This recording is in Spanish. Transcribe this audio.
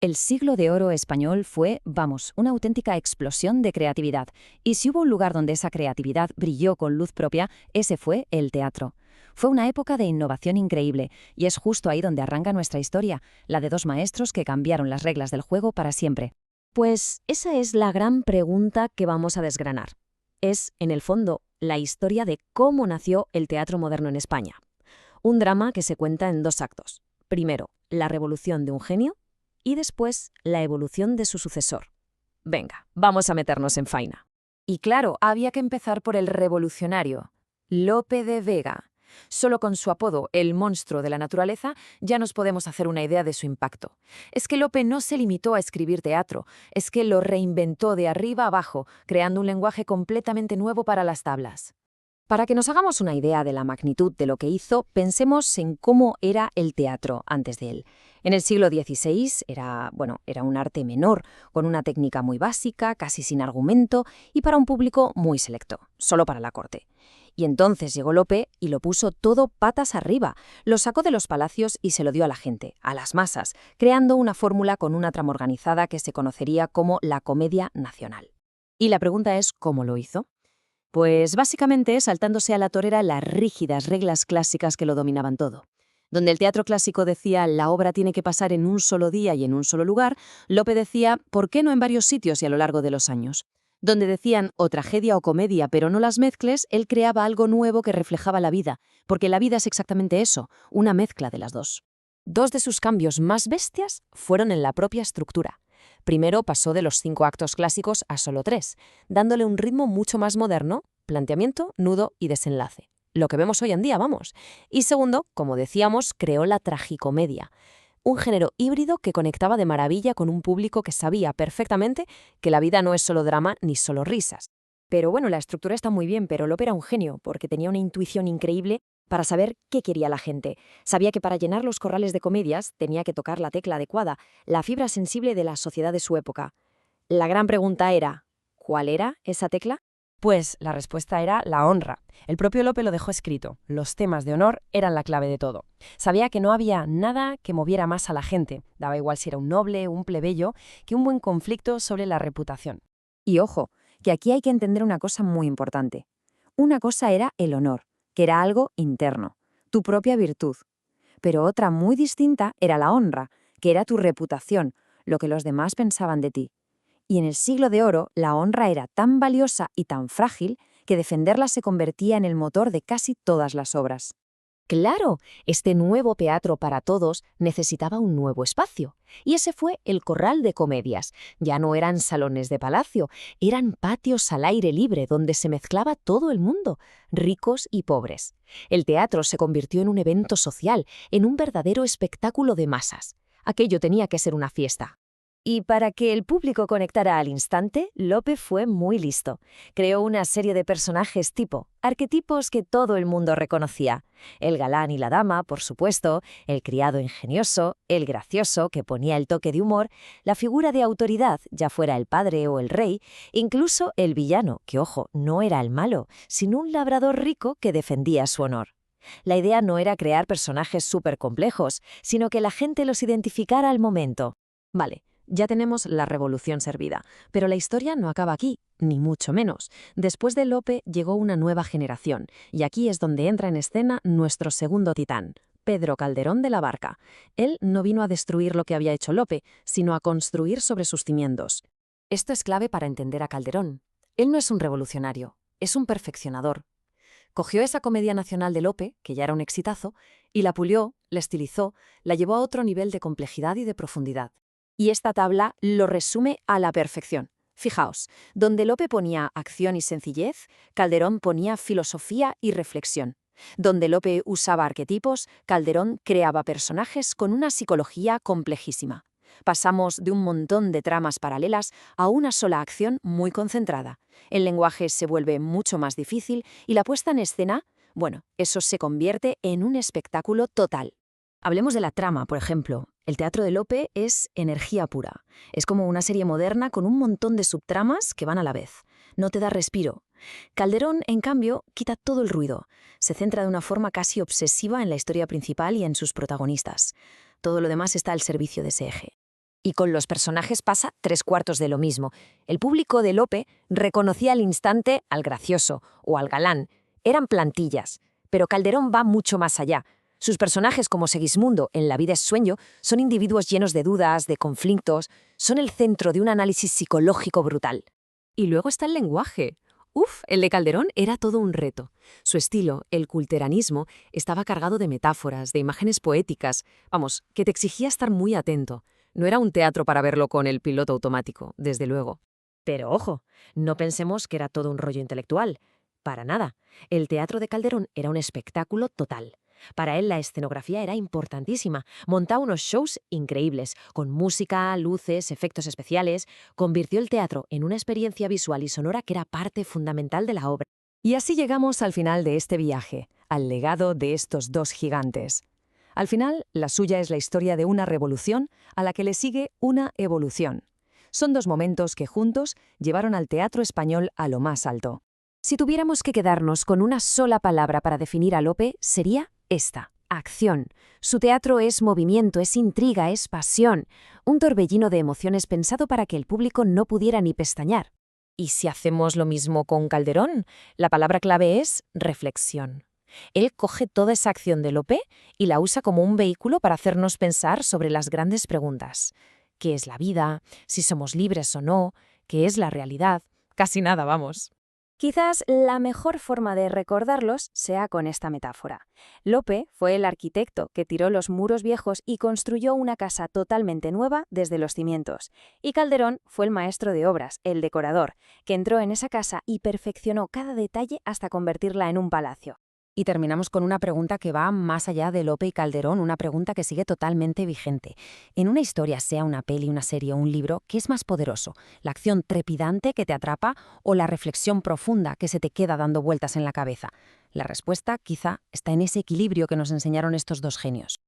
El siglo de oro español fue, vamos, una auténtica explosión de creatividad. Y si hubo un lugar donde esa creatividad brilló con luz propia, ese fue el teatro. Fue una época de innovación increíble, y es justo ahí donde arranca nuestra historia, la de dos maestros que cambiaron las reglas del juego para siempre. Pues esa es la gran pregunta que vamos a desgranar. Es, en el fondo, la historia de cómo nació el teatro moderno en España. Un drama que se cuenta en dos actos. Primero, la revolución de un genio y después la evolución de su sucesor. Venga, vamos a meternos en faena. Y claro, había que empezar por el revolucionario, Lope de Vega. Solo con su apodo, el monstruo de la naturaleza, ya nos podemos hacer una idea de su impacto. Es que Lope no se limitó a escribir teatro, es que lo reinventó de arriba abajo, creando un lenguaje completamente nuevo para las tablas. Para que nos hagamos una idea de la magnitud de lo que hizo, pensemos en cómo era el teatro antes de él. En el siglo XVI era un arte menor, con una técnica muy básica, casi sin argumento, y para un público muy selecto, solo para la corte. Y entonces llegó Lope y lo puso todo patas arriba, lo sacó de los palacios y se lo dio a la gente, a las masas, creando una fórmula con una trama organizada que se conocería como la Comedia Nacional. Y la pregunta es, ¿cómo lo hizo? Pues básicamente saltándose a la torera las rígidas reglas clásicas que lo dominaban todo. Donde el teatro clásico decía la obra tiene que pasar en un solo día y en un solo lugar, Lope decía ¿por qué no en varios sitios y a lo largo de los años? Donde decían o tragedia o comedia, pero no las mezcles, él creaba algo nuevo que reflejaba la vida, porque la vida es exactamente eso, una mezcla de las dos. Dos de sus cambios más bestias fueron en la propia estructura. Primero pasó de los 5 actos clásicos a solo 3, dándole un ritmo mucho más moderno, planteamiento, nudo y desenlace. Lo que vemos hoy en día, vamos. Y segundo, como decíamos, creó la tragicomedia, un género híbrido que conectaba de maravilla con un público que sabía perfectamente que la vida no es solo drama ni solo risas. Pero bueno, la estructura está muy bien, pero Lope era un genio, porque tenía una intuición increíble para saber qué quería la gente. Sabía que para llenar los corrales de comedias tenía que tocar la tecla adecuada, la fibra sensible de la sociedad de su época. La gran pregunta era, ¿cuál era esa tecla? Pues la respuesta era la honra. El propio Lope lo dejó escrito. Los temas de honor eran la clave de todo. Sabía que no había nada que moviera más a la gente, daba igual si era un noble o un plebeyo, que un buen conflicto sobre la reputación. Y ojo, que aquí hay que entender una cosa muy importante. Una cosa era el honor, que era algo interno, tu propia virtud. Pero otra muy distinta era la honra, que era tu reputación, lo que los demás pensaban de ti. Y en el siglo de oro, la honra era tan valiosa y tan frágil que defenderla se convertía en el motor de casi todas las obras. Claro, este nuevo teatro para todos necesitaba un nuevo espacio. Y ese fue el Corral de Comedias. Ya no eran salones de palacio, eran patios al aire libre donde se mezclaba todo el mundo, ricos y pobres. El teatro se convirtió en un evento social, en un verdadero espectáculo de masas. Aquello tenía que ser una fiesta. Y para que el público conectara al instante, Lope fue muy listo. Creó una serie de personajes tipo, arquetipos que todo el mundo reconocía. El galán y la dama, por supuesto, el criado ingenioso, el gracioso, que ponía el toque de humor, la figura de autoridad, ya fuera el padre o el rey, incluso el villano, que ojo, no era el malo, sino un labrador rico que defendía su honor. La idea no era crear personajes súper complejos, sino que la gente los identificara al momento. Vale. Ya tenemos la revolución servida, pero la historia no acaba aquí, ni mucho menos. Después de Lope llegó una nueva generación, y aquí es donde entra en escena nuestro segundo titán, Pedro Calderón de la Barca. Él no vino a destruir lo que había hecho Lope, sino a construir sobre sus cimientos. Esto es clave para entender a Calderón. Él no es un revolucionario, es un perfeccionador. Cogió esa comedia nacional de Lope, que ya era un exitazo, y la pulió, la estilizó, la llevó a otro nivel de complejidad y de profundidad. Y esta tabla lo resume a la perfección. Fijaos, donde Lope ponía acción y sencillez, Calderón ponía filosofía y reflexión. Donde Lope usaba arquetipos, Calderón creaba personajes con una psicología complejísima. Pasamos de un montón de tramas paralelas a una sola acción muy concentrada. El lenguaje se vuelve mucho más difícil y la puesta en escena, bueno, eso se convierte en un espectáculo total. Hablemos de la trama, por ejemplo. El teatro de Lope es energía pura. Es como una serie moderna con un montón de subtramas que van a la vez. No te da respiro. Calderón, en cambio, quita todo el ruido. Se centra de una forma casi obsesiva en la historia principal y en sus protagonistas. Todo lo demás está al servicio de ese eje. Y con los personajes pasa 3/4 de lo mismo. El público de Lope reconocía al instante al gracioso o al galán. Eran plantillas. Pero Calderón va mucho más allá. Sus personajes como Segismundo en La vida es sueño son individuos llenos de dudas, de conflictos, son el centro de un análisis psicológico brutal. Y luego está el lenguaje. Uf, el de Calderón era todo un reto. Su estilo, el culteranismo, estaba cargado de metáforas, de imágenes poéticas. Vamos, que te exigía estar muy atento. No era un teatro para verlo con el piloto automático, desde luego. Pero ojo, no pensemos que era todo un rollo intelectual. Para nada. El teatro de Calderón era un espectáculo total. Para él la escenografía era importantísima. Montaba unos shows increíbles, con música, luces, efectos especiales. Convirtió el teatro en una experiencia visual y sonora que era parte fundamental de la obra. Y así llegamos al final de este viaje, al legado de estos dos gigantes. Al final, la suya es la historia de una revolución a la que le sigue una evolución. Son dos momentos que juntos llevaron al teatro español a lo más alto. Si tuviéramos que quedarnos con una sola palabra para definir a Lope, sería esta: acción. Su teatro es movimiento, es intriga, es pasión. Un torbellino de emociones pensado para que el público no pudiera ni pestañear. Y si hacemos lo mismo con Calderón, la palabra clave es reflexión. Él coge toda esa acción de Lope y la usa como un vehículo para hacernos pensar sobre las grandes preguntas. ¿Qué es la vida? ¿Si somos libres o no? ¿Qué es la realidad? Casi nada, vamos. Quizás la mejor forma de recordarlos sea con esta metáfora. Lope fue el arquitecto que tiró los muros viejos y construyó una casa totalmente nueva desde los cimientos. Y Calderón fue el maestro de obras, el decorador, que entró en esa casa y perfeccionó cada detalle hasta convertirla en un palacio. Y terminamos con una pregunta que va más allá de Lope y Calderón, una pregunta que sigue totalmente vigente. En una historia, sea una peli, una serie o un libro, ¿qué es más poderoso? ¿La acción trepidante que te atrapa o la reflexión profunda que se te queda dando vueltas en la cabeza? La respuesta, quizá, está en ese equilibrio que nos enseñaron estos dos genios.